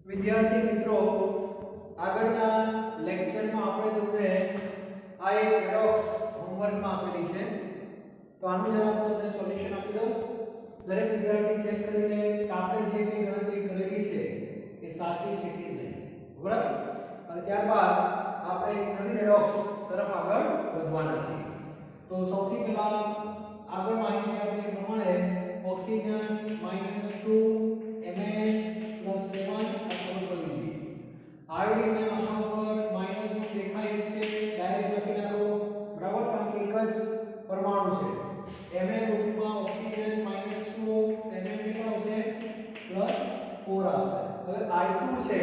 વિદ્યાર્થી મિત્રો, આગળના લેક્ચરમાં આપણે તમને આ એક એડોક્સ હોમવર્કમાં આપેલી છે, તો આનું જરા હું તમને સોલ્યુશન આપી દઉં. દરેક વિદ્યાર્થી ચેક કરીને કે આપણે જે કંઈ ગણતરી કરેલી છે એ સાચી છે કે નહીં, બરાબર. અને ત્યારબાદ આપણે એક નવી એડોક્સ તરફ આગળ વધવાના છીએ. તો સૌથી પહેલા આગળ માહિતી આપી પ્રમાણે ઓક્સિજન -2 ml + 7 આયોડિન ના મસા પર -1 દેખાય છે, ડાયરેક્ટ લખી નાખો, બરાબર, કારણ કે એક જ પરમાણુ છે. ml રૂપમાં ઓક્સિજન -2 ml કેટલા આવશે +4 આવશે. હવે I2 છે,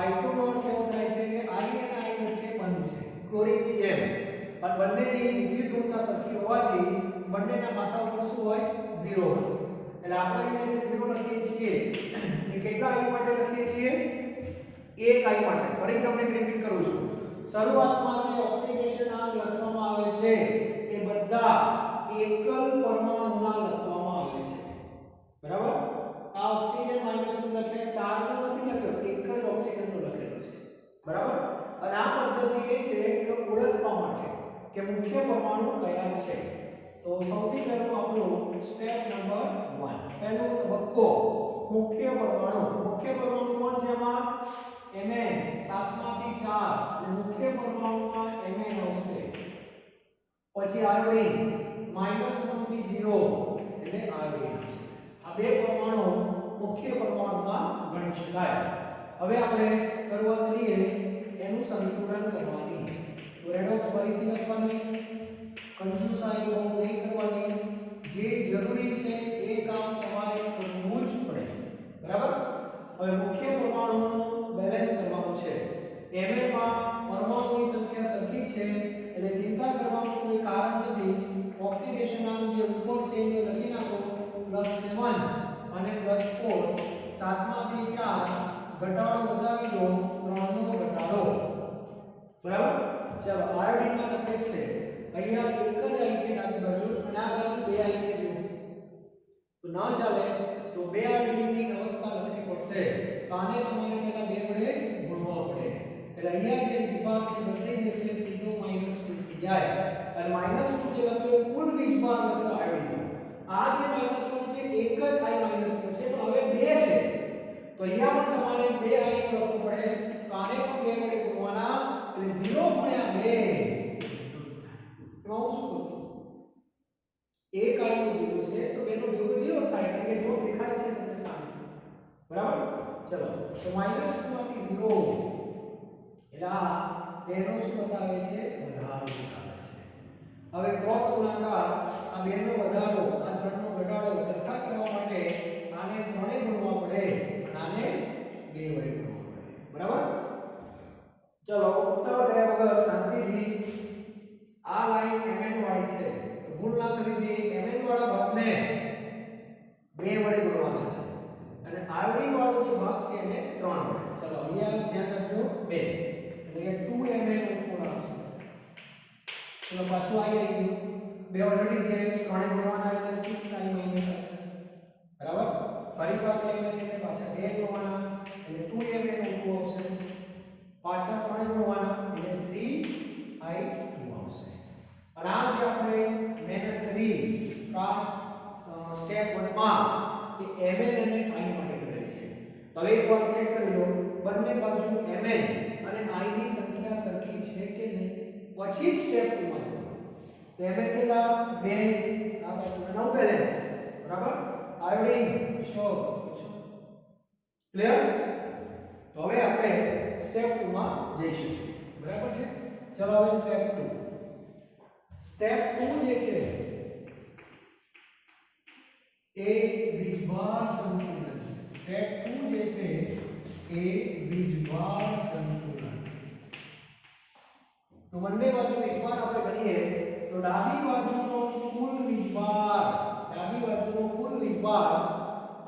I2 નો અર્થ એવો થાય છે કે I અને I વચ્ચે બંધ છે, ક્લોરીનની જેમ. અને બંનેની વિદ્યુત ઋણતા સરખી હોવાથી બંનેના માથા ઉપર શું હોય 0 હોય. એટલે આપણે અહીંયા 0 લખીએ છીએ એ કેટલા I માટે લખીએ છીએ? એક I માટે. ફરી તમને રિપીટ કરું છું. શરૂઆતમાં જે ઓક્સિડેશનઆંક લખવામાં આવે છે એ બધા એકલ પરમાણુના લખવામાં આવે છે, બરાબર. આ ઓક્સિજન -2 લખે, 4 નો નથી લખ્યો, એક જ ઓક્સિજનનો લખેલો છે, બરાબર. અને આ પદ્ધતિ એ છે કે ઓળખવા માટે કે મુખ્ય પરમાણુ કયા છે. તો સૌથી પહેલું આપણું સ્ટેપ નંબર 1, પહેલો તબક્કો મુખ્ય પરમાણુ. મુખ્ય પરમાણુ કોણ છે? એમાં Mn 7 માંથી 4 એટલે મુખ્ય પરમાણુમાં Mn આવશે. પછી આયોડિન -1 થી 0 એટલે આયોડિન આવશે. આ બે પરમાણુ મુખ્ય પરમાણુમાં ગણી શકાય. હવે આપણે શરૂઆત કરીએ એનું સંતુલન કરવાની. તો રેડોક્સ ફરીથી લખવાની, કન્ફ્યુઝાઈ નહીં કરવાની. જે જરૂરી છે એ કામ તમારે કરવું જ પડે, બરાબર. હવે મુખ્ય પરમાણુનું બેલેન્સ કરવાનું છે. Mn માં પરમાણુની સંખ્યા સરખી છે એટલે ચિંતા કરવાનું કોઈ કારણ નથી. ઓક્સિડેશનઆંક જે ઉપર છે એ લખી નાખો, +7 અને +4, 7 માંથી 4 ઘટાડો વધારી દો, 3 નો ઘટાડો, બરાબર. ચાલો, આયોડિનમાં તકલીફ છે. અહીંયા એક જ I છે ડાબી બાજુ અને આ બાજુ 2 I છે, જો તો ના ચાલે. તો 2 આયોડિનની અવસ્થા લખવી પડશે. તો આને તમારે પહેલા 2 વડે ગુણવા પડે. એટલે અહીંયા જે વીજભાર છે બદલાઈ જશે, સીધો -2 થઈ જાય. અને -2 જે લખ્યો કુલ વીજભાર લખ્યો આયોડિનનો. આ જે -1 છે એક જ I -1 છે, તો હવે 2 છે. તો અહીંયા પણ તમારે 2 I લખવું પડે. તો આને પણ 2 વડે ગુણવાના, એટલે 0 * 2 એમાં હું શું કરું છું? એક I નો 0 છે તો 2 નો ભેગો 0 થાય, કારણ કે જો દેખાય છે તમને સામે, બરાબર. ચલો, તો -2 માંથી 0 એટલે આ 2 નો શું બતાવે છે? વધારો બતાવે છે. હવે ક્રોસ ગુણાકાર, આ 2 નો વધારો, આ 3 નો ઘટાડો સરખા કરવા માટે આને 3 વડે ગુણવા પડે અને આને 2 વડે ગુણવા પડે, બરાબર. ચલો, ઉતાવળ કર્યા વગર શાંતિથી આ લાઈન Mn વાળી છે તો ભૂલ ના કરવી જોઈએ. Mn વાળા ભાગને 2 વડે ગુણવાના છે અને આયોડિન વાળો જે ભાગ છે એને 3 વડે. ચલો, અહીંયા ધ્યાન રાખજો 2 એટલે 2Mn4 આવશે. ચલો, પાછું આવી ગયું, 2 ઓલરેડી છે, 3 ને ગુણવાના એટલે 6I- આવશે, બરાબર. ફરી પાછું Mn એટલે પાછા 2 ગુણવાના એટલે 2Mn4 આવશે. પાછા 3 ગુણવાના એટલે 3I આવશે. અને આ જે આપણે મહેનત કરી સ્ટેપ 1 માં એ Mn અને I માટે કરેલી છે. તો હવે એકવાર ચેક કરી લો બંને બાજુ Mn અને I ની સંખ્યા સરખી છે કે નહીં, પછી જ સ્ટેપ 2 માં જવાનું. તો Mn કેટલા? 2, આ બાજુ 9 બેલેન્સ, બરાબર. Iodine 6, clear. તો હવે આપણે સ્ટેપ 2 માં જઈશું, બરાબર છે. ચલો, હવે સ્ટેપ 2. સ્ટેપ 2 જે છે એ વીજભાર સંતુલન છે. સ્ટેપ 2 જે છે એ વીજભાર સંતુલન. તો બંને બાજુ વીજભાર આપણે ગણીએ તો ડાબી બાજુનો કુલ વીજભાર, ડાબી બાજુનો કુલ વીજભાર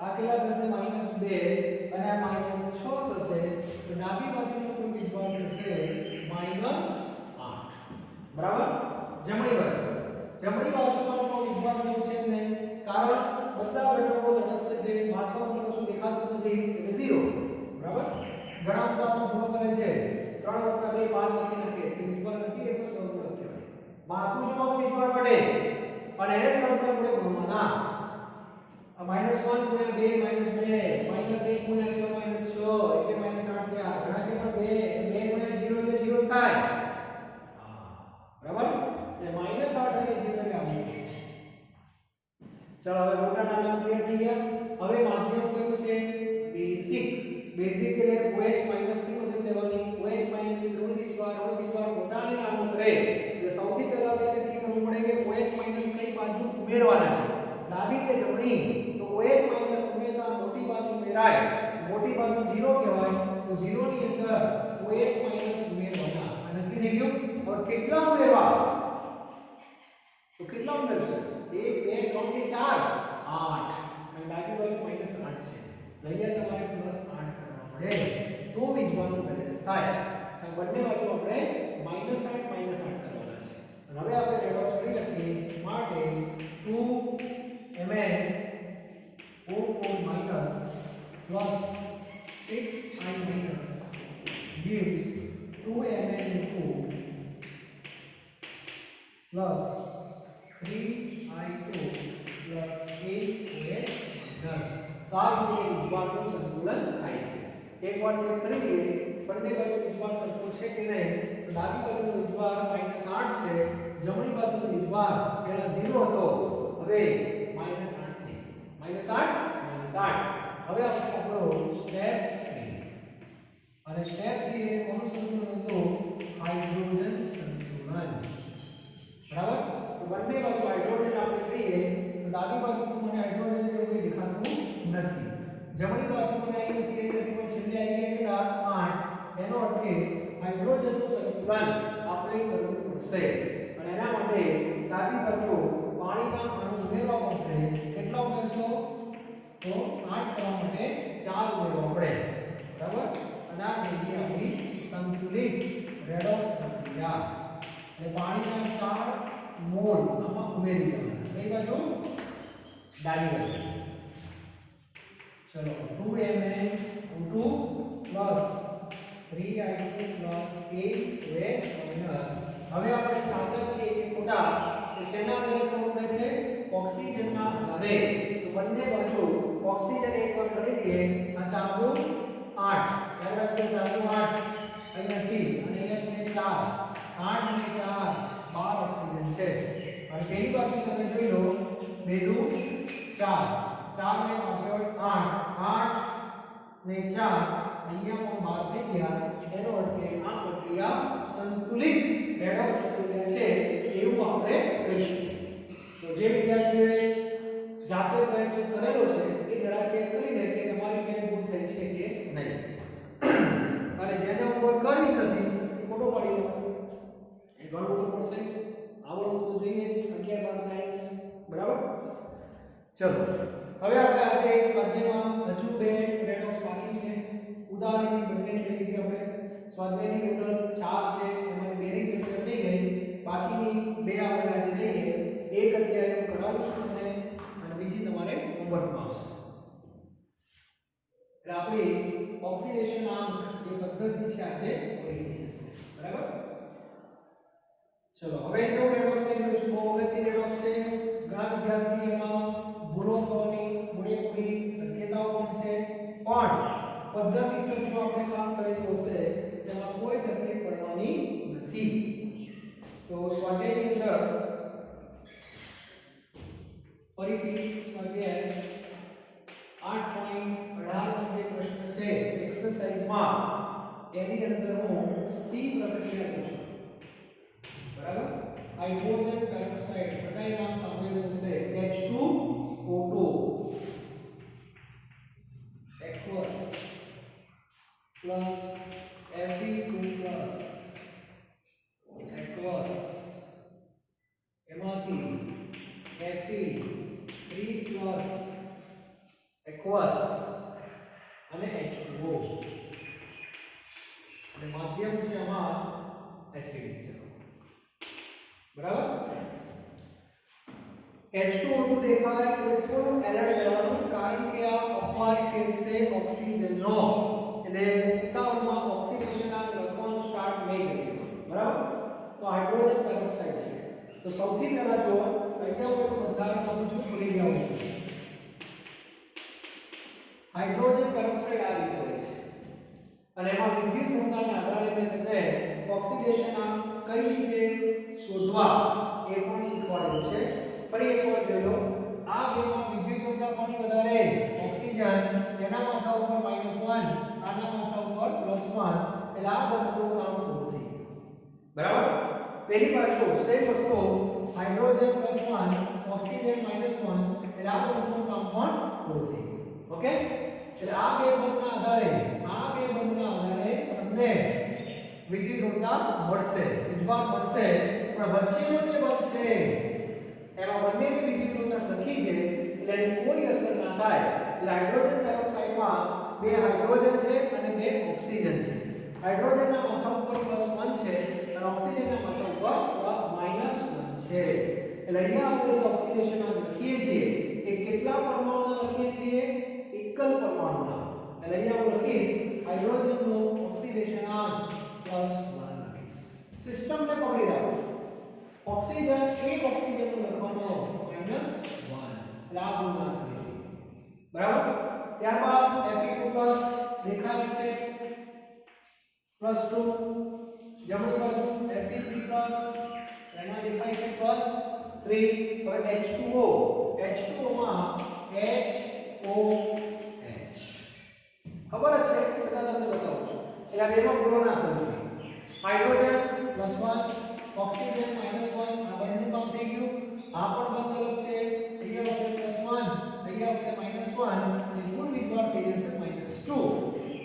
આ કેટલા થશે? -2 અને આ -6 થશે. તો ડાબી બાજુનો કુલ વીજભાર થશે -8, બરાબર. જમણી બાજુ પણ વીજભાર જેવું છે જ નહીં, કારણ બધા ઘટકો તટસ્થ છે, માથા ઉપર કશું દેખાતું નથી એટલે 0, બરાબર ઘણા બધા ભૂલો કરે છે 3 + 2 5 લખી નાખે કે વીજભાર નથી એ તો સહગુણક કહેવાય માથું જોવાનું વીજભાર વડે અને એને સહગુણક વડે ગુણવાના આ -1 * 2 -2 -1 * 6 -6 એટલે -8 થયા ઘણા કે પણ 2 * 0 એટલે 0 થાય બરાબર એટલે -8 અને 0 એટલે આવી જશે ચલો હવે મોટા નાના ક્લિયર થઈ ગયા હવે માધ્યમ કયું છે બેઝિક એટલે OH માઈનસ ની મદદ લેવાની OH માઈનસ ની ઋણ વીજભાર મોટા અને નાનો કરે એટલે સૌથી પહેલા આપણે નક્કી કરવું પડે કે OH માઈનસ કઈ બાજુ ઉમેરવાના છે ડાબી કે જમણી તો OH માઈનસ હંમેશા મોટી બાજુ ઉમેરાય મોટી બાજુ 0 કહેવાય તો 0 ની અંદર OH માઈનસ ઉમેરવાના આ નક્કી થઈ ગયું હવે કેટલા ઉમેરવા તો કેટલા ઉમેરશે 1 2 3 કે 4 8 અને ડાબી બાજુ -8 છે અહીંયા તમારે +8 કરવા પડે તો વીજભારનું બેલેન્સ થાય તો બંને બાજુ આપણે -8 કરવાના છે અને હવે આપણે રેડોક્સ કરી શકીએ માટે 2Mn O4 plus 6I gives 2Mn2 plus 3I2 plus 8OH minus તો આ રીતે વીજભારનું સંતુલન થાય છે એકવાર ચેક કરી લઈએ બંને બાજુ વીજભાર સરખું છે કે નહીં તો ડાબી બાજુનો વીજભાર -8 છે જમણી બાજુનો વીજભાર પહેલા 0 હતો હવે -8 થઈ -8 હવે આવશે આપણો સ્ટેપ 3 અને સ્ટેપ 3 એ કોનું સંતુલન હતું હાઇડ્રોજન સંતુલન બરાબર તો બંને બાજુ હાઇડ્રોજન આપણે જોઈએ તો ડાબી બાજુ તો મને હાઇડ્રોજન જેવું કંઈ દેખાતું નથી જમણી બાજુ મને આવી નથી એટલે પણ છેલ્લે આવી ગયા કેટલા 8 એનો અર્થ કે હાઇડ્રોજનનું સંતુલન આપણે કરવું પડશે અને એના માટે ડાબી બાજુ પાણીના અણુ ઉમેરવા પડશે કેટલા ઉમેરશો તો 8 કરવા માટે 4 ઉમેરવા પડે બરાબર અને આ થઈ ગઈ આપણી સંતુલિત રેડોક્સ પ્રક્રિયા એટલે પાણીના 4 મોલ આમાં ઉમેરી દેવાના કઈ બાજુ ડાબી બાજુ चलो 2Mn2 plus 3I2 plus 8OH minus હવે આપણે સાચા છીએ કે ખોટા એ શેના આધારે કરવું પડે છે ઓક્સિજનના આધારે તો બંને બાજુ ઓક્સિજન એકવાર કરી દઈએ આ 4 * 8 યાદ રાખજો 4 * 8 અહીં નથી અને અહીંયા છે 4 8 ને 4 12 ઓક્સિજન છે અને પેલી બાજુ તમે જોઈ લો 2 * 4 4 ને 5 8 ને 4 અહીંયા પણ 12 થઈ ગયા એનો અર્થ કે આ પ્રક્રિયા સંતુલિત રેડોક્સ પ્રક્રિયા છે એવું આપણે કહીશું તો જે વિદ્યાર્થીઓએ જાતે પ્રયત્ન કરેલો છે એ જરા ચેક કરીને કે તમારી ક્યાંય ભૂલ થઈ છે કે નહીં અને જેને ઉપર કરી નથી એ ખોટો પડી ગયો એ ઘણું તો પડશે આવડવું તો જોઈએ જ 11 બાર સાયન્સ બરાબર ચલો હવે આપણે આજે એક સ્વાધ્યાયમાં હજુ બે રેડોક્સ બાકી છે ઉદાહરણની બંને થઈ લીધી આપણે સ્વાધ્યાયની ટોટલ 4 છે એમાં બેની ચર્ચા થઈ ગઈ બાકીની બે આપણે આજે લઈએ એક અત્યારે હું કરાવું છું તમને અને બીજી તમારે હોમવર્કમાં આવશે એટલે આપણી ઓક્સિડેશન આંક જે પદ્ધતિ છે આજે પૂરી થઈ જશે બરાબર ચલો હવે જો રેડોક્સ ની જોઈશું બહુ અગત્યની રેડોક્સ છે ઘણા વિદ્યાર્થી એમાં ભૂલો થવાની પૂરેપૂરી શક્યતાઓ પણ છે પણ પદ્ધતિસર જો આપણે કામ કરેલું હશે તેમાં કોઈ તકલીફ પડવાની નથી તો સ્વાધ્યાયની અંદર ફરીથી સ્વાધ્યાય 8.18 જે પ્રશ્ન છે એક્સરસાઇઝમાં એની અંદર હું સી પ્રક્રિયા પૂછું બરાબર હાઇડ્રોજન પેરોક્સાઇડ બધાએ નામ સાંભળેલું હશે H2O2 aqueous plus Fe2 plus aqueous એમાંથી Fe3 plus aqueous અને H2O અને માધ્યમ છે આમાં એસિડિક છે બરાબર H2O2 દેખાય એટલે થોડું એલર્ટ રહેવાનું કારણ કે આ અપવાદ કેસ છે ઓક્સિજનનો એટલે હાઇડ્રોજન પેરોક્સાઇડ છે. તો સૌથી પહેલા જો અહીંયા હું એક બંધારણ સમજું ભૂલી ગયા હું. હાઇડ્રોજન પેરોક્સાઇડ આ રીતે હોય છે અને એમાં વિદ્યુત ઋણતાના આધારે મેં તમને ઓક્સિડેશનના કઈ રીતે શોધવા એ પણ શીખવાડેલું છે. ફરી એકવાર જોઈ લો. આ બેમાં વિદ્યુત ઋણતા કોની વધારે? ઓક્સિજન. એના માથા ઉપર -1, આના માથા ઉપર +1, એટલે આ બંધનું કામ પૂરું થઈ ગયું. બરાબર? પહેલી બાજુ સેમ વસ્તુ હાઇડ્રોજન +1, ઓક્સિજન -1, એટલે આ બંધનું કામ પણ પૂરું થઈ ગયું. ઓકે? એટલે આ બે બંધના આધારે તમને વિદ્યુત ઋણતા મળશે, ઉજ્જવળ મળશે, પણ વચ્ચેનો જે બંધ છે એમાં બંનેની વિદ્યુત ઋણતા સરખી છે એટલે એની કોઈ અસર ના થાય. એટલે હાઇડ્રોજન પેરોક્સાઇડમાં બે હાઇડ્રોજન છે અને બે ઓક્સિજન છે. હાઇડ્રોજનના માથા ઉપર +1 છે અને ઓક્સિજનના માથા ઉપર -1 છે. એટલે અહીંયા આપણે જે ઓક્સિડેશન આમ લખીએ છીએ એ કેટલા પરમાણુના લખીએ છીએ? એકલ પરમાણુના. એટલે અહીંયા હું લખીશ હાઇડ્રોજનનું ઓક્સિડેશન આમ +1 લખીશ. સિસ્ટમને પકડી રાખો. ઓક્સિજન એક ઓક્સિજનનું લખવાનું -1 એટલે આ ભૂલ ના થવી જોઈએ. બરાબર? ત્યારબાદ Fe2+ દેખાય છે +2. જમણી બાજુ Fe3+ એમાં દેખાય છે +3. હવે H2O માં HOH ખબર જ છે, છતાં તમને બતાવું છું એટલે આ બેમાં ભૂલો ના થવી જોઈએ. હાઇડ્રોજન +1, ઓક્સિજન -1, આ બંનેનું કામ થઈ ગયું. આ પણ બંધ અલગ છે. અહીંયા આવશે +1, અહીંયા આવશે -1, એટલે કુલ વિજ્વાળ થઈ જશે -2.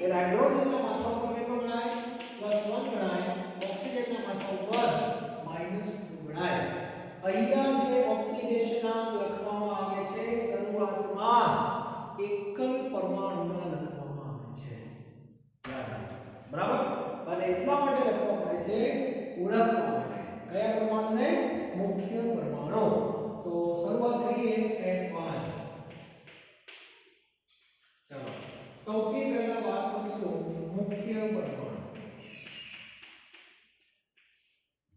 એટલે હાઇડ્રોજનના માથા ઉપર કેટલો ગણાય? +1 ગણાય. ઓક્સિજનના માથા ઉપર -2 ગણાય. અહીંયા જે ઓક્સિડેશનાંક લખવામાં આવે છે શરૂઆતમાં એકલ પરમાણુના લખવામાં આવે છે. બરાબર? અને એટલા માટે લખવા પડે છે ઓળખવા માટે. કયા પરમાણુને? મુખ્ય પરમાણુ. તો શરૂઆત કરીએ સ્ટેપ 1. ચાલો સૌથી પહેલા વાત કરીશું મુખ્ય પરમાણુ.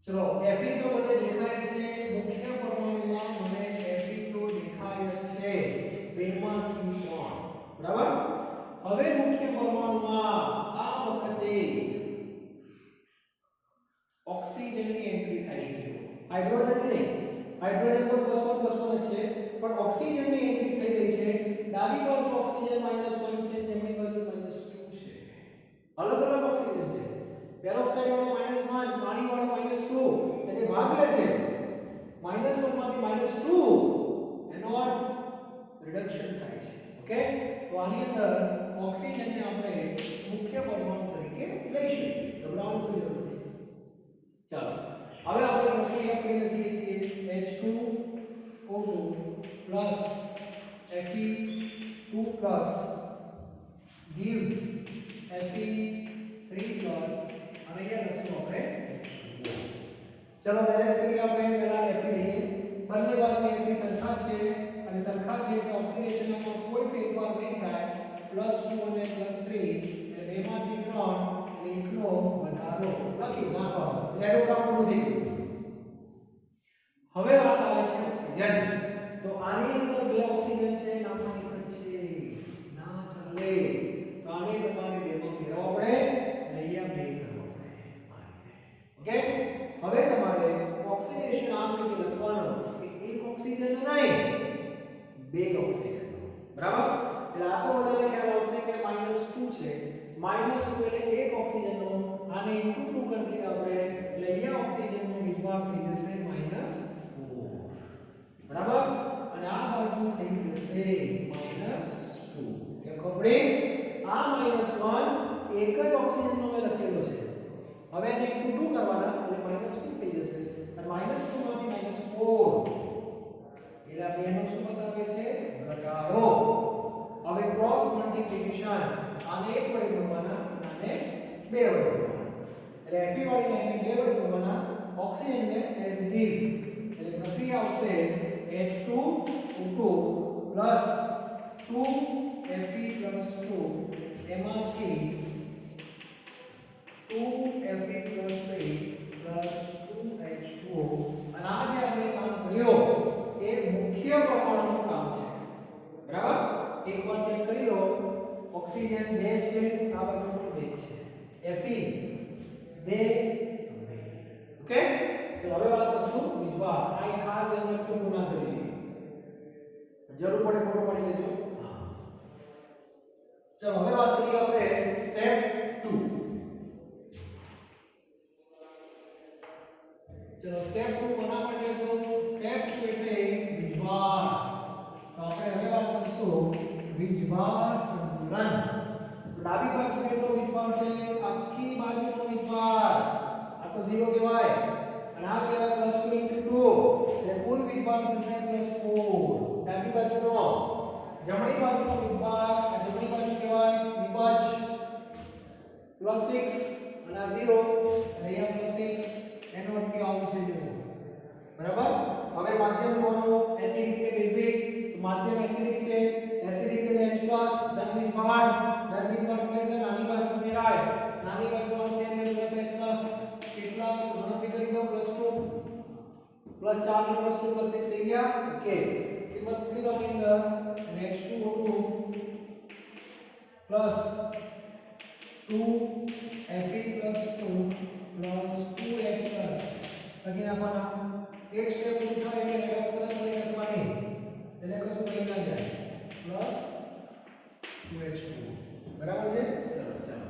ચલો Fe તો મને દેખાય છે મુખ્ય પરમાણુમાં, મને Fe તો દેખાય છે બેમાંથી 3. બરાબર? હવે મુખ્ય પરમાણુમાં આ વખતે ઓક્સિજનની એન્ટ્રી થાય છે. હાઇડ્રોજન નહીં, હાઇડ્રોજન તો +1 જ છે, પણ ઓક્સિજનની એન્ટ્રી થઈ રહી છે. ડાબી બાજુ ઓક્સિજન -1 છે, જમણી બાજુ -2 છે. અલગ અલગ ઓક્સિજન છે. પેરોક્સાઇડ વાળો -1, પાણી વાળો -2, એટલે ભાગ લે છે. -1 માંથી -2 એનો અર્થ રિડક્શન થાય છે. ઓકે? તો આની અંદર ઓક્સિજનને આપણે મુખ્ય પરમાણુ તરીકે લઈ શકીએ. ગભરાવાની કોઈ જરૂર નથી. ચાલો હવે આપણે પ્રક્રિયા કરી લખીએ છીએ H2O2 Fe2+ gives Fe3+ અને અહીંયા લખશું આપણે H2O. ચલો બેલેન્સ કરીએ. આપણે પહેલા Fe લઈએ. બંને બાજુ Fe સરખા છે અને સરખા છે એટલે ઓક્સિડેશનમાં કોઈ ફેરફાર નહીં થાય. +2 અને +3 એટલે બેમાંથી 3 એટલે એકનો વધારો લખી નાખવાનો. એટલે કામ પૂરું થઈ ગયું. હવે વાત આવે છે ઓક્સિજન. તો આની અંદર બે ઓક્સિજન છે, નામની એક છે. ના ચાલે તો આને તમારે બેમાં ફેરવવા પડે અને અહીંયા બે કરવા પડે. આ રીતે. ઓકે? હવે તમારે ઓક્સિડેશન આમ રીતે લખવાનો કે એક ઓક્સિજન નહીં, બે ઓક્સિજન. બરાબર? એટલે આ તો બધાને ખ્યાલ આવશે કે -2 છે. -2 એટલે એક ઓક્સિજનનો, આને * 2 કરી દીધા આપણે એટલે અહીંયા ઓક્સિજનનો વિજ્વાળ થઈ જશે -4. બરાબર? અને આ બાજુ થઈ જશે -2. કેમ ખબર? આ -1 એક જ ઓક્સિજનનો મેં લખેલો છે. હવે એને * 2 કરવાના એટલે -2 થઈ જશે અને -2 માંથી -4 એટલે આ બેનો શું બતાવે છે? ઘટાડો. હવે ક્રોસ મલ્ટીપ્લિકેશન, આને 1 વડે ગુણવાના, આને 2 વડે ગુણવાના. એટલે Fe વાળી લાઈનને 2 વડે ગુણવાના, ઓક્સિજનને એઝ ઇટ ઇઝ. એટલે પ્રક્રિયા આવશે H2O2 2 Fe+2 એમાંથી 2 Fe+3 2H2 H2O અને આ જે આપણે કામ કર્યો એ મુખ્ય પરમાણુનું કામ છે બરાબર એકવાર ચેક કરી લો ઓક્સિજન 2 છે આ બાજુ પણ 2 છે Fe 2 ઓકે ચલો હવે વાત કરશું બીજવાર આ એક ખાસ ધ્યાન રાખજો પૂર્ણ કરી જરૂર પડે ફોટો પાડી લેજો હા ચલો હવે વાત કરીએ આપણે સ્ટેપ 2 ચલો સ્ટેપ 2 કોના માટે તો સ્ટેપ 2 એટલે બીજવાર તો આપણે હવે વાત કરશું બીજવાર સંતુલન તો ડાબી બાજુ કેટલો બીજવાર છે આખી બાજુનો બીજવાર આ તો 0 કહેવાય અને આ કહેવાય +2 * 2 એટલે કુલ બીજવાર થશે +4 ડાબી બાજુનો જમણી બાજુનો બીજવાર આ જમણી બાજુ કહેવાય નિપજ +6 અને આ 0 અને અહીંયા +6 એનો અર્થ કે આવું છે જો બરાબર હવે માધ્યમ જોવાનું એસિડિક કે બેઝિક તો માધ્યમ એસિડિક છે એસિડિક એટલે H+ ધન બીજવાર હંમેશા નાની બાજુ મેળાય નાની બાજુમાં છે એટલે +H+ કેટલા ગણતરી કરી દો +2 +4 ને +2 +6 થઈ ગયા ઓકે કિંમત મૂકી દો ની અંદર અને H2O2 +2 Fe +2 +2H+ લખી નાખવાના એક સ્ટેપ પૂરું થાય એટલે રેડોક્સ તરત કરી નાખવાની એટલે કશું થઈ ના જાય +2H2 બરાબર છે સરસ ચાલો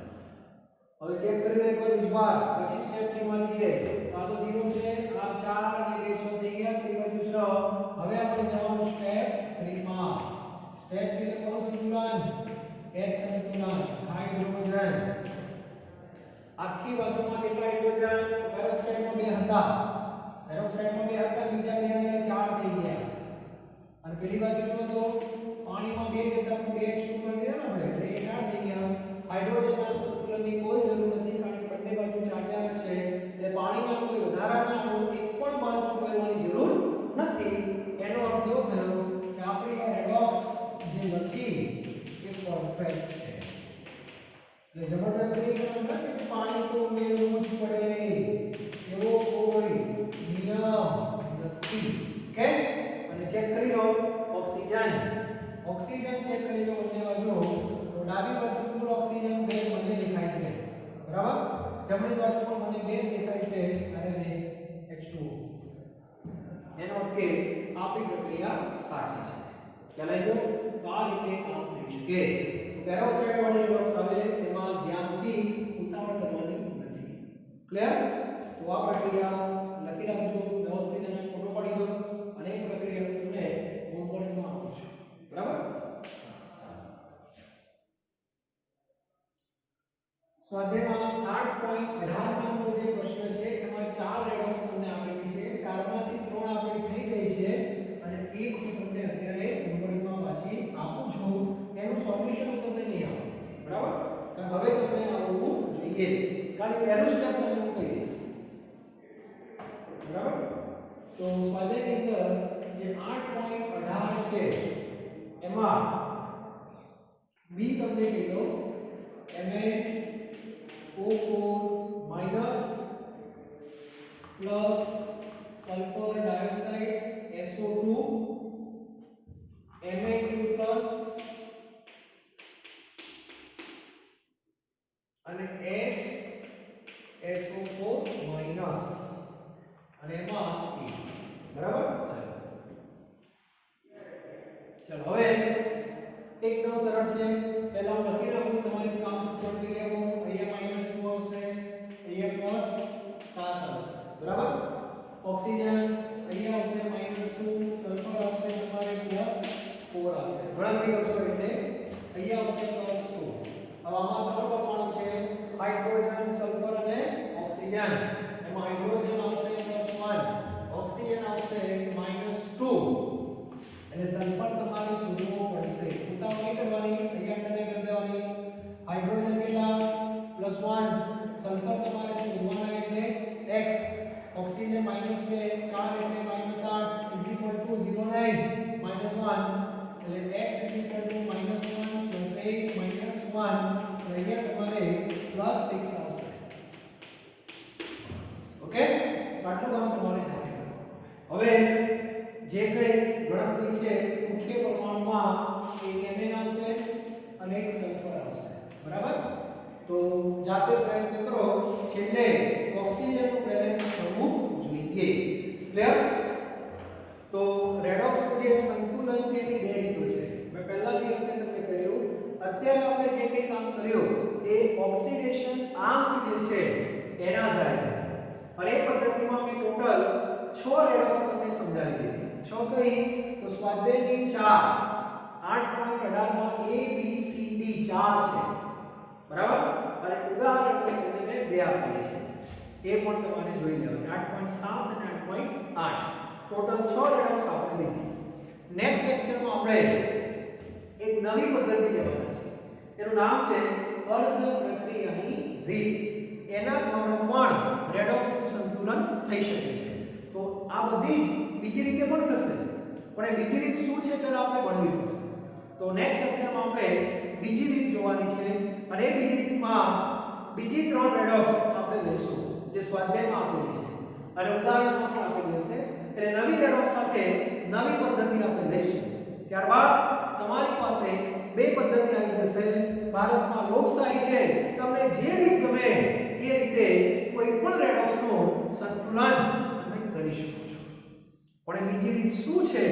હવે ચેક કરી લો એકવાર બીજવાર પછી સ્ટેપ 3 માં જઈએ આ તો 0 છે આ 4 અને 2 6 થઈ ગયા તે બાજુ 6 હવે આપણે જવાનું સ્ટેપ 3 માં સ્ટેપ 3 એટલે કોનું સંતુલન H સંતુલન હાઇડ્રોજન આખી બાજુમાં કેટલા હાઇડ્રોજન પેરોક્સાઇડમાં 2 હતા પેરોક્સાઇડમાં 2 હતા બીજા 2 અને 4 થઈ ગયા અને પેલી બાજુ જુઓ તો પાણીમાં 2 હતા પણ 2 H2 કરી દીધા ને આપણે એટલે 4 થઈ ગયા હાઇડ્રોજનના સંતુલનની કોઈ જરૂર નથી કારણ કે બંને બાજુ 4 4 છે એટલે પાણીના કોઈ વધારાના અણુ એક પણ બાજુ કરવાની જરૂર નથી એનો અર્થ એવો થયો કે આપણી આ રેડોક્સ જે લખી એ પરફેક્ટ છે એટલે જબરદસ્ત નહીં નથી કે પાણી તો ઉમેરવું જ પડે એવો કોઈ નિયમ નથી ઓકે અને ચેક કરી લો ઓક્સિજન ચેક કરી લો બંને બાજુ તો ડાબી બાજુ કુલ ઓક્સિજન 2 મને દેખાય છે બરાબર જમણી બાજુ પણ મને 2 દેખાય છે અને 2 H2O એનો અર્થ કે આપણી પ્રક્રિયા સાચી છે ખ્યાલ આવ્યો તો આ રીતે કામ થઈ શકે પેરોક્સાઇડ વાળી રેડોક્સ આવે એમાં ધ્યાનથી ઉતાવળ કરવાની નથી ક્લિયર તો આ પ્રક્રિયા લખી રાખજો વ્યવસ્થિત અને ફોટો પાડી દો અને એ પ્રક્રિયા તમને હોમવર્કમાં આપું છું બરાબર સ્વાધ્યાયમાં 8.18 નંબરનો જે પ્રશ્ન છે એમાં 4 રેડોક્સ તમને આપેલી છે 4 માંથી 3 આપેલી થઈ ગઈ છે અને એક હું તમને અત્યારે હોમવર્કમાં પાછી આપું છું એનું સોલ્યુશન તમને નહીં આવે બરાબર કારણ હવે તમને આવડવું જોઈએ ખાલી પહેલું સ્ટેપ તમને હું કહી દઈશ બરાબર તો સ્વાધ્યાયની અંદર જે 8.18 છે એમાં બી તમને કહી દો MnO4- plus sulphur dioxide SO2 Na2+ અને HSO4- અને એમાં E બરાબર ચલો હવે એકદમ સરળ છે પહેલા હું લખી નાખું તમારી કામ સમજી લેવું અહીંયા -2 આવશે અહીંયા +7 આવશે બરાબર ઓક્સિજન અહીંયા આવશે -2 સલ્ફર આવશે તમારે +4 આવશે ગણતરી કરશો એટલે અહીંયા આવશે +2 હવે આમાં 3 પરમાણુ છે હાઇડ્રોજન સલ્ફર અને ઓક્સિજન એમાં હાઇડ્રોજન આવશે +1 ઓક્સિજન આવશે -2 અને સલ્ફર તમારે શોધવો પડશે ઉતાવળ નહીં કરવાની અહીંયા અંડરને કરી દેવાની હાઇડ્રોજન કેટલા +1 સલ્ફર તમારે શોધવાના એટલે x ઓક્સિજન -2 4 એટલે -8 = 0.9 -1 એટલે x = -1 + 8 -1 અહીંયા તમારે +6 આવશે ઓકે આટલું કામ તમારે જાતે પ્રયત્ન કરો, છેલ્લે ઓક્સિજનનું બેલેન્સ થવું જોઈએ. ક્લિયર? તો રેડોક્સનું જે સંતુલન છે એની બે રીતો છે. મેં પહેલા દિવસે તમને કહ્યું, અત્યારે આપણે જે કંઈ કામ કર્યું એ ઓક્સિડેશન આંક જે છે એના આધારે, અને એ પદ્ધતિમાં મેં ટોટલ 6 રેડોક્સ તમને સમજાવી દીધી. 6 કઈ? તો સ્વાધ્યાયની 4 8.18 માં A B C D 4 છે, બરાબર? અને ઉદાહરણ તરીકે મેં 2 આપેલી છે, એ પણ તમારે જોઈ લેવાની. 8.7 અને 8.8 ટોટલ 6 રેડોક્સ આપણે લીધી. નેક્સ્ટ લેક્ચરમાં આપણે એક નવી પદ્ધતિ લેવાના છે, એનું નામ છે અર્ધ પ્રક્રિયાની રીત. એના દ્વારા પણ રેડોક્સનું સંતુલન થઈ શકે છે. તો આ બધી જ બીજી રીતે પણ થશે, પણ એ બીજી રીત શું છે પહેલા આપણે ભણવી પડશે. તો નેક્સ્ટ લેક્ચરમાં આપણે બીજી રીત જોવાની છે, અને એ બીજી રીતમાં બીજી 3 રેડોક્સ આપણે લઈશું જે સ્વાધ્યાયમાં આપેલી છે અને ઉદાહરણમાં પણ આપેલી હશે. એટલે નવી રેડોક્સ સાથે નવી પદ્ધતિ આપણે લઈશું. ત્યારબાદ તમારી પાસે 2 પદ્ધતિ આવી જશે. ભારતમાં લોકશાહી છે, તમને જે રીત ગમે એ રીતે કોઈ પણ રેડોક્સનું સંતુલન તમે કરી શકો છો. પણ એ બીજી રીત શું છે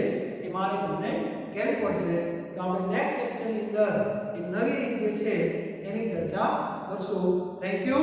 એ મારે તમને કહેવી પડશે. તો આપણે નેક્સ્ટ લેક્ચરની અંદર એ નવી રીત જે છે એની ચર્ચા કરશું. Thank you.